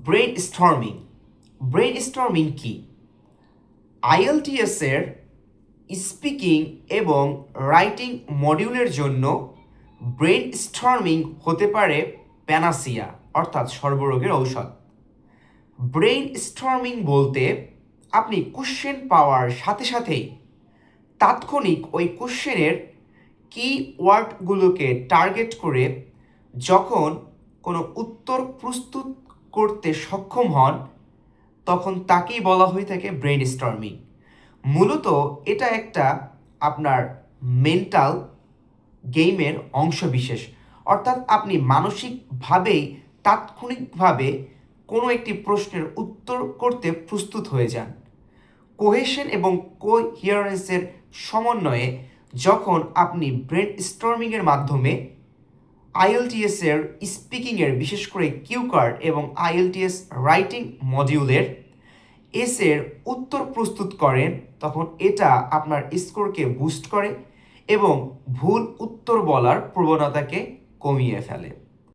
Brain storming. Brain storming কি? IELTS এর speaking এবং রাইটিং মডিউলের জন্য ব্রেন স্টর্মিং হতে পারে প্যানাসিয়া অর্থাৎ সর্বরোগের ঔষধ। ব্রেন স্টর্মিং বলতে আপনি কোশ্চেন পাওয়ার সাথে সাথেই তাৎক্ষণিক ওই কোশ্চেনের কি ওয়ার্ডগুলোকে টার্গেট করে যখন কোনো উত্তর প্রস্তুত করতে সক্ষম হন তখন তাকেই বলা হয়ে থাকে ব্রেন স্টর্মিং। মূলত এটা একটা আপনার মেন্টাল গেমের অংশবিশেষ, অর্থাৎ আপনি মানসিকভাবেই তাৎক্ষণিকভাবে কোনো একটি প্রশ্নের উত্তর করতে প্রস্তুত হয়ে যান। কোহেশন এবং কোহিয়ারেন্সের সমন্বয়ে যখন আপনি ব্রেন স্টর্মিংয়ের মাধ্যমে আইএলটিএস এর স্পিকিংয়ের বিশেষ করে কিউ কার্ড এবং আইএলটিএস রাইটিং মডিউলের এর উত্তর প্রস্তুত করেন তখন এটা আপনার স্কোরকে বুস্ট করে এবং ভুল উত্তর বলার প্রবণতাকে কমিয়ে ফেলে।